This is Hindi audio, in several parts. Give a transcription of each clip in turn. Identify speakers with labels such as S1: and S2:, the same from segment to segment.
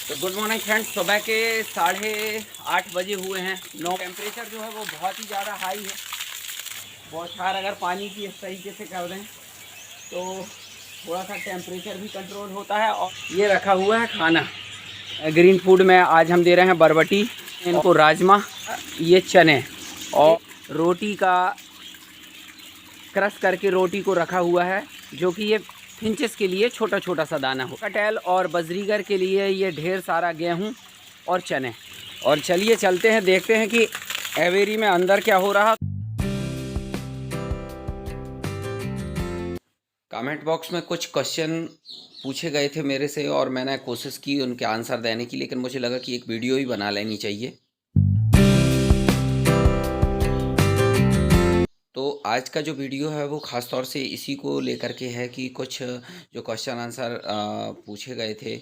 S1: तो गुड मॉर्निंग फ्रेंड्स, सुबह के 8:30 बजे हुए हैं। टेम्परेचर जो है वो बहुत ही ज़्यादा हाई है। बौछार अगर पानी की इस तरीके से कर दें तो थोड़ा सा टेम्परेचर भी कंट्रोल होता है। और ये रखा हुआ है खाना ग्रीन फूड में। आज हम दे रहे हैं बरबटी, इनको राजमा, ये चने और रोटी का क्रश करके रोटी को रखा हुआ है, जो कि ये फिंचेस के लिए छोटा छोटा सा दाना हो। कटहल और बजरीगर के लिए ये ढेर सारा गेहूं और चने। और चलिए चलते हैं, देखते हैं कि एवेरी में अंदर क्या हो रहा। कमेंट बॉक्स में कुछ क्वेश्चन पूछे गए थे मेरे से और मैंने कोशिश की उनके आंसर देने की, लेकिन मुझे लगा कि एक वीडियो ही बना लेनी चाहिए। तो आज का जो वीडियो है वो ख़ास तौर से इसी को लेकर के है कि कुछ जो क्वेश्चन आंसर पूछे गए थे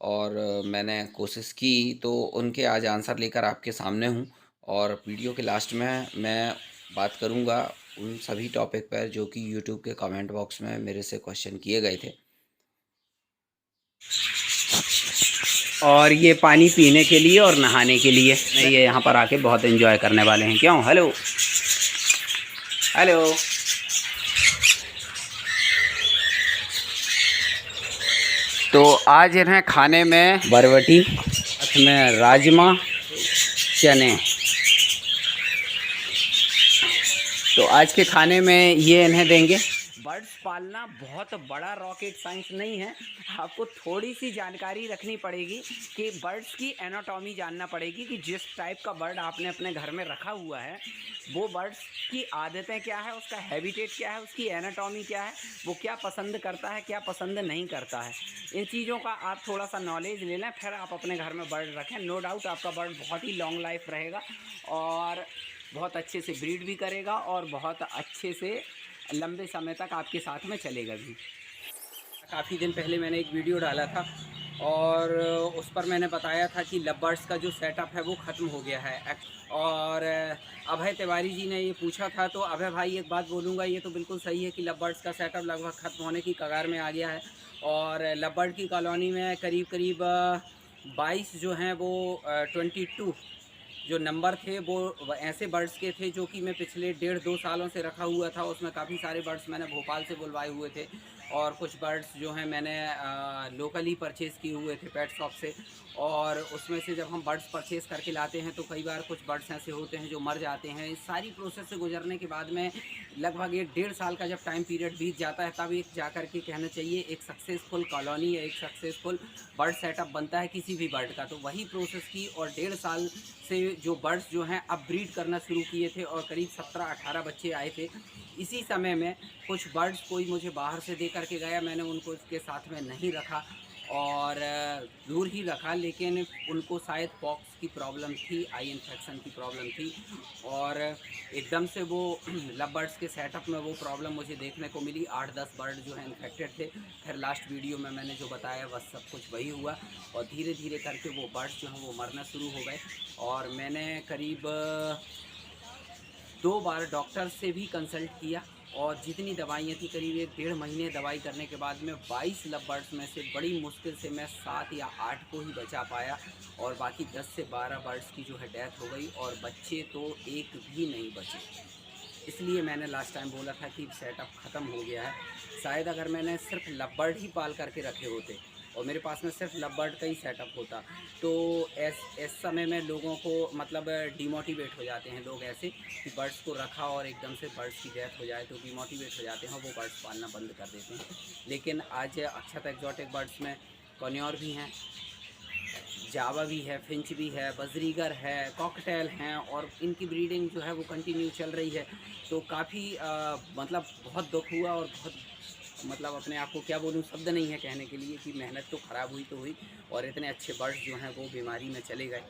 S1: और मैंने कोशिश की, तो उनके आज आंसर लेकर आपके सामने हूँ। और वीडियो के लास्ट में मैं बात करूँगा उन सभी टॉपिक पर जो कि यूट्यूब के कमेंट बॉक्स में मेरे से क्वेश्चन किए गए थे। और ये पानी पीने के लिए और नहाने के लिए ये यहाँ पर आके बहुत एंजॉय करने वाले हैं। क्यों? Hello hello. तो आज इन्हें खाने में बरबटी, साथ में राजमा, चने। तो आज के खाने में ये इन्हें देंगे। बर्ड्स पालना बहुत बड़ा रॉकेट साइंस नहीं है। आपको थोड़ी सी जानकारी रखनी पड़ेगी कि बर्ड्स की एनाटॉमी जानना पड़ेगी कि जिस टाइप का बर्ड आपने अपने घर में रखा हुआ है वो बर्ड्स की आदतें क्या है, उसका हैबिटेट क्या है, उसकी एनाटॉमी क्या है, वो क्या पसंद करता है, क्या पसंद नहीं करता है। इन चीज़ों का आप थोड़ा सा नॉलेज ले लें, फिर आप अपने घर में बर्ड रखें। नो डाउट आपका बर्ड बहुत ही लॉन्ग लाइफ रहेगा और बहुत अच्छे से ब्रीड भी करेगा और बहुत अच्छे से लंबे समय तक आपके साथ में चलेगा भी। काफ़ी दिन पहले मैंने एक वीडियो डाला था और उस पर मैंने बताया था कि लव बर्ड्स का जो सेटअप है वो ख़त्म हो गया है। और अभय तिवारी जी ने ये पूछा था, तो अभय भाई एक बात बोलूँगा, ये तो बिल्कुल सही है कि लव बर्ड्स का सेटअप लगभग ख़त्म होने की कगार में आ गया है। और लव बर्ड की कॉलोनी में करीब करीब 22 जो हैं वो 22 जो नंबर थे वो ऐसे बर्ड्स के थे जो कि मैं पिछले 1.5-2 सालों से रखा हुआ था। उसमें काफ़ी सारे बर्ड्स मैंने भोपाल से बुलवाए हुए थे और कुछ बर्ड्स जो हैं मैंने लोकली परचेज़ किए हुए थे पेट शॉप से। और उसमें से जब हम बर्ड्स परचेज़ करके लाते हैं तो कई बार कुछ बर्ड्स ऐसे होते हैं जो मर जाते हैं। इस सारी प्रोसेस से गुजरने के बाद में लगभग 1-1.5 साल का जब टाइम पीरियड बीत जाता है, तब एक जाकर के कहना चाहिए एक सक्सेसफुल कॉलोनी या एक सक्सेसफुल बर्ड सेटअप बनता है किसी भी बर्ड का। तो वही प्रोसेस की और 1.5 साल से जो बर्ड्स जो हैं अब ब्रीड करना शुरू किए थे और करीब 17-18 बच्चे आए थे। इसी समय में कुछ बर्ड्स कोई मुझे बाहर से दे करके गया, मैंने उनको इसके साथ में नहीं रखा और दूर ही रखा, लेकिन उनको शायद पॉक्स की प्रॉब्लम थी, आई इन्फेक्शन की प्रॉब्लम थी और एकदम से वो लव बर्ड्स के सेटअप में वो प्रॉब्लम मुझे देखने को मिली। 8-10 बर्ड जो हैं इन्फेक्टेड थे। फिर लास्ट वीडियो में मैंने जो बताया बस सब कुछ वही हुआ और धीरे धीरे करके वो बर्ड्स जो हैं वो मरना शुरू हो गए। और मैंने करीब 2 बार डॉक्टर से भी कंसल्ट किया और जितनी दवाइयाँ थी करीब 1-1.5 महीने दवाई करने के बाद में 22 लव बर्ड्स में से बड़ी मुश्किल से मैं 7 या 8 को ही बचा पाया और बाकी 10 से 12 बर्ड्स की जो है डेथ हो गई और बच्चे तो एक भी नहीं बचे। इसलिए मैंने लास्ट टाइम बोला था कि सेटअप ख़त्म हो गया है। शायद अगर मैंने सिर्फ लव बर्ड ही पाल करके रखे होते और मेरे पास में सिर्फ लव बर्ड का ही सेटअप होता तो इस समय में लोगों को मतलब डिमोटिवेट हो जाते हैं लोग ऐसे कि बर्ड्स को रखा और एकदम से बर्ड्स की डेथ हो जाए तो डिमोटिवेट हो जाते हैं और वो बर्ड्स पालना बंद कर देते हैं। लेकिन आज अक्षत एक्जॉटिक बर्ड्स में कॉन्योर भी हैं, जावा भी है, फिंच भी है, बजरीगर है, कॉकटेल हैं और इनकी ब्रीडिंग जो है वो कंटिन्यू चल रही है। तो काफ़ी मतलब बहुत दुख हुआ और बहुत मतलब अपने आप को क्या बोलूँ, शब्द नहीं है कहने के लिए कि मेहनत तो ख़राब हुई तो हुई और इतने अच्छे बर्ड्स जो हैं वो बीमारी में चले गए।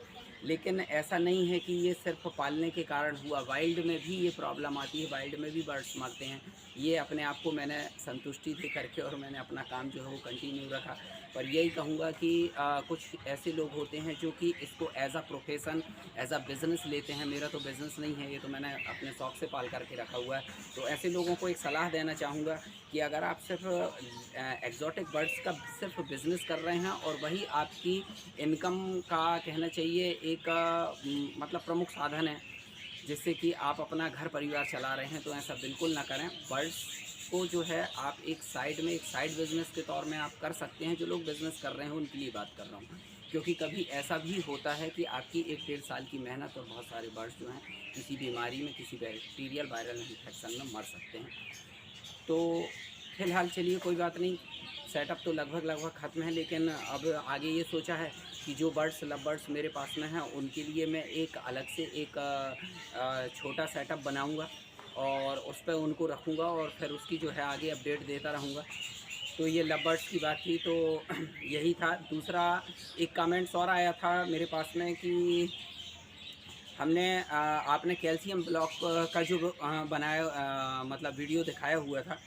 S1: लेकिन ऐसा नहीं है कि ये सिर्फ पालने के कारण हुआ, वाइल्ड में भी ये प्रॉब्लम आती है, वाइल्ड में भी बर्ड्स मरते हैं। ये अपने आप को मैंने संतुष्टि दे करके और मैंने अपना काम जो है वो कंटिन्यू रखा। पर यही कहूँगा कि कुछ ऐसे लोग होते हैं जो कि इसको as a profession, as a business लेते हैं। मेरा तो बिज़नेस नहीं है, ये तो मैंने अपने शौक़ से पाल करके रखा हुआ है। तो ऐसे लोगों को एक सलाह देना चाहूँगा कि अगर आप सिर्फ एक्ज़ॉटिक बर्ड्स का सिर्फ बिज़नेस कर रहे हैं और वही आपकी इनकम का कहना चाहिए एक मतलब प्रमुख साधन है, जिससे कि आप अपना घर परिवार चला रहे हैं, तो ऐसा बिल्कुल ना करें। बर्ड्स को जो है आप एक साइड में, एक साइड बिज़नेस के तौर में आप कर सकते हैं। जो लोग बिज़नेस कर रहे हैं उनके लिए बात कर रहा हूँ, क्योंकि कभी ऐसा भी होता है कि आपकी 1 डेढ़ साल की मेहनत और बहुत सारे बर्ड्स जो हैं किसी बीमारी में, किसी बैक्टीरियल वायरल इन्फेक्शन में मर सकते हैं। तो फ़िलहाल चलिए कोई बात नहीं, सेटअप तो लगभग ख़त्म है, लेकिन अब आगे ये सोचा है कि जो बर्ड्स, लव बर्ड्स मेरे पास में हैं उनके लिए मैं एक अलग से एक छोटा सेटअप बनाऊंगा और उस पर उनको रखूंगा और फिर उसकी जो है आगे अपडेट देता रहूँगा। तो ये लव बर्ड्स की बात थी, तो यही था। दूसरा एक कमेंट्स और आया था मेरे पास में कि हमने आपने कैल्शियम ब्लॉक का जो बनाया मतलब वीडियो दिखाया हुआ था,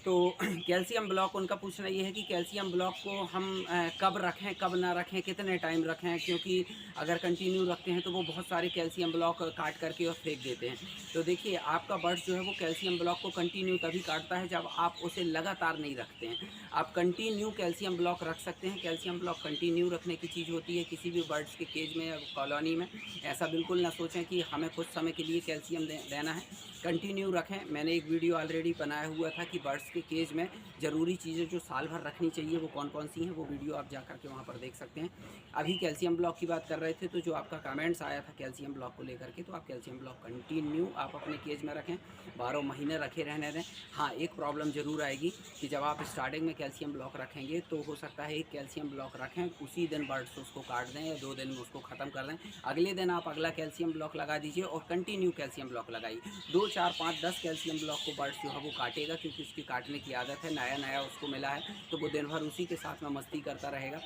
S1: तो कैल्शियम ब्लॉक उनका पूछना ये है कि कैल्शियम ब्लॉक को हम कब रखें, कब ना रखें, कितने टाइम रखें, क्योंकि अगर कंटिन्यू रखते हैं तो वो बहुत सारे कैल्शियम ब्लॉक काट करके और फेंक देते हैं। तो देखिए, आपका बर्ड्स जो है वो कैल्शियम ब्लॉक को कंटिन्यू तभी काटता है जब आप उसे लगातार नहीं रखते हैं। आप कंटिन्यू कैल्शियम ब्लॉक रख सकते हैं। कैल्शियम ब्लॉक कंटिन्यू रखने की चीज़ होती है किसी भी बर्ड्स के केज में या कॉलोनी में। ऐसा बिल्कुल ना सोचें कि हमें कुछ समय के लिए कैल्शियम देना है, कंटिन्यू रखें। मैंने एक वीडियो ऑलरेडी बनाया हुआ था कि बर्ड्स के केज में ज़रूरी चीज़ें जो साल भर रखनी चाहिए वो कौन कौन सी हैं, वो वीडियो आप जा कर के वहाँ पर देख सकते हैं। अभी कैल्शियम ब्लॉक की बात कर रहे थे, तो जो आपका कमेंट्स आया था कैल्शियम ब्लॉक को लेकर के, तो आप कैल्शियम ब्लॉक कंटिन्यू आप अपने केज में रखें, 12 महीने रखे रहने दें। हाँ, एक प्रॉब्लम ज़रूर आएगी कि जब आप स्टार्टिंग में कैल्शियम ब्लॉक रखेंगे तो हो सकता है एक कैल्शियम ब्लॉक रखें, उसी दिन बर्ड्स उसको काट दें या 2 दिन में उसको ख़त्म कर दें। अगले दिन आप अगला कैल्शियम ब्लॉक लगा दीजिए और कंटिन्यू कैल्शियम ब्लॉक लगाइए। 2, 4, 5, 10 कैल्शियम ब्लॉक को बर्ड्स जो है वो काटेगा, क्योंकि उसकी काटने की आदत है। नया उसको मिला है तो वो दिन भर उसी के साथ में मस्ती करता रहेगा।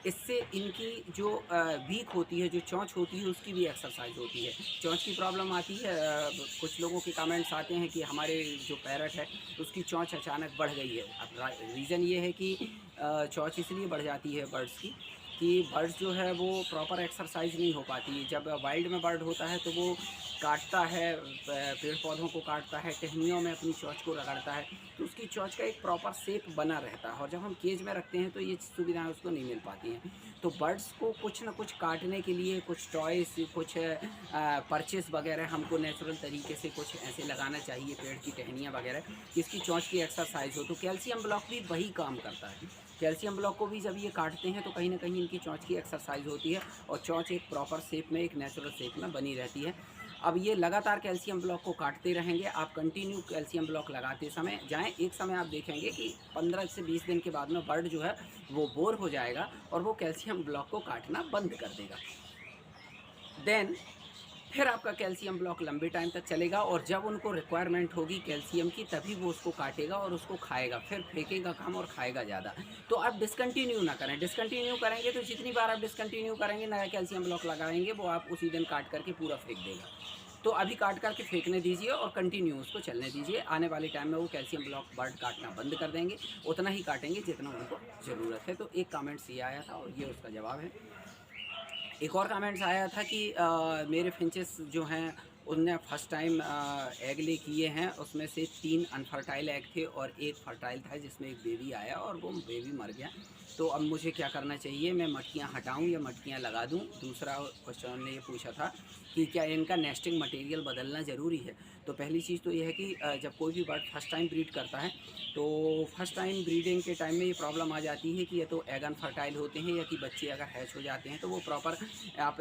S1: इससे इनकी जो वीक होती है, जो चोंच होती है, उसकी भी एक्सरसाइज होती है। चोंच की प्रॉब्लम आती है, कुछ लोगों के कमेंट्स आते हैं कि हमारे जो पैरट है उसकी चोंच अचानक बढ़ गई है। अब रीज़न ये है कि चोंच इसलिए बढ़ जाती है बर्ड्स की कि बर्ड्स जो है वो प्रॉपर एक्सरसाइज नहीं हो पाती। जब वाइल्ड में बर्ड होता है तो वो काटता है, पेड़ पौधों को काटता है, टहनियों में अपनी चोंच को रगड़ता है, तो उसकी चोंच का एक प्रॉपर शेप बना रहता है। और जब हम केज में रखते हैं तो ये सुविधाएं उसको नहीं मिल पाती हैं। तो बर्ड्स को कुछ ना कुछ काटने के लिए कुछ टॉयस, कुछ परचेस वगैरह हमको नेचुरल तरीके से कुछ ऐसे लगाना चाहिए, पेड़ की टहनियाँ वगैरह, जिसकी चोंच की एक्सरसाइज हो। तो कैल्शियम ब्लॉक भी वही काम करता है। कैल्शियम ब्लॉक को भी जब ये काटते हैं तो कहीं ना कहीं इनकी चोंच की एक्सरसाइज होती है और चोंच एक प्रॉपर शेप में, एक नेचुरल शेप में बनी रहती है। अब ये लगातार कैल्शियम ब्लॉक को काटते रहेंगे, आप कंटिन्यू कैल्शियम ब्लॉक लगाते समय जाएं। एक समय आप देखेंगे कि 15 से 20 दिन के बाद में बर्ड जो है वो बोर हो जाएगा और वो कैल्शियम ब्लॉक को काटना बंद कर देगा। देन फिर आपका कैल्शियम ब्लॉक लंबे टाइम तक चलेगा और जब उनको रिक्वायरमेंट होगी कैल्शियम की तभी वो उसको काटेगा और उसको खाएगा, फिर फेंकेगा कम और खाएगा ज़्यादा। तो आप डिसकंटिन्यू ना करें। डिसकंटिन्यू करेंगे तो जितनी बार आप डिसकंटिन्यू करेंगे, नया कैल्शियम ब्लॉक लगाएंगे, वो आप उसी दिन काट करके पूरा फेंक देगा। तो अभी काट करके फेंकने दीजिए और कंटिन्यू उसको चलने दीजिए। आने वाले टाइम में वो कैल्शियम ब्लॉक बर्ड काटना बंद कर देंगे, उतना ही काटेंगे जितना उनको ज़रूरत है। तो एक कमेंट्स ये आया था और ये उसका जवाब है। एक और कमेंट्स आया था कि मेरे फिंचेस जो हैं उनने फर्स्ट टाइम एग ले किए हैं, उसमें से 3 अनफर्टाइल एग थे और 1 फर्टाइल था जिसमें एक बेबी आया और वो बेबी मर गया। तो अब मुझे क्या करना चाहिए, मैं मटकियाँ हटाऊं या मटकियाँ लगा दूं? दूसरा क्वेश्चन ने ये पूछा था कि क्या इनका नेस्टिंग मटेरियल बदलना ज़रूरी है? तो पहली चीज़ तो ये है कि जब कोई भी बर्ड फर्स्ट टाइम ब्रीड करता है तो फर्स्ट टाइम ब्रीडिंग के टाइम में ये प्रॉब्लम आ जाती है कि या तो एग अनफर्टाइल होते हैं या कि बच्चे अगर हैच हो जाते हैं तो वो प्रॉपर आप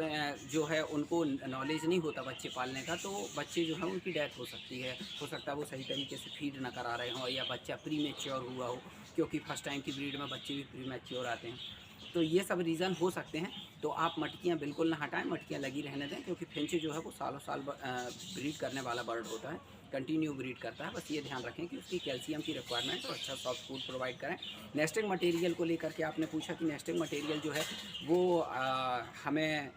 S1: जो है उनको नॉलेज नहीं होता बच्चे पालने का, तो बच्चे जो है उनकी डेथ हो सकती है। हो सकता है वो सही तरीके से फीड ना करा रहे हों या बच्चा प्री मैच्योर हुआ हो, क्योंकि फर्स्ट टाइम की ब्रीड में बच्चे भी प्री मैच्योर आते हैं। तो ये सब रीज़न हो सकते हैं। तो आप मटकियाँ बिल्कुल ना हटाएं, मटकियाँ लगी रहने दें, क्योंकि फिंच जो है वो सालों साल ब्रीड करने वाला बर्ड होता है, कंटिन्यू ब्रीड करता है। बस ये ध्यान रखें कि उसकी कैल्शियम की रिक्वायरमेंट और अच्छा सॉफ्ट फूड प्रोवाइड करें। नेस्टिंग मटेरियल को लेकर के आपने पूछा कि नेस्टिंग मटेरियल जो है वो हमें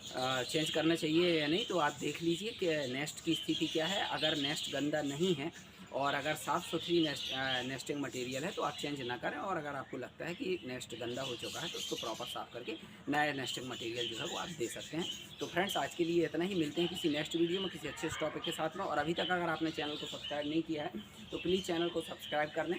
S1: चेंज करना चाहिए या नहीं, तो आप देख लीजिए कि नेस्ट की स्थिति क्या है। अगर नेस्ट गंदा नहीं है और अगर साफ़ सुथरी नेस्टिंग मटेरियल है तो आप चेंज ना करें, और अगर आपको लगता है कि नेस्ट गंदा हो चुका है तो उसको प्रॉपर साफ़ करके नया नेस्टिंग मटेरियल जो है वो आप दे सकते हैं। तो फ्रेंड्स आज के लिए इतना ही, मिलते हैं किसी नेक्स्ट वीडियो में किसी अच्छे टॉपिक के साथ में। और अभी तक अगर आपने चैनल को सब्सक्राइब नहीं किया है तो प्लीज़ चैनल को सब्सक्राइब कर लें,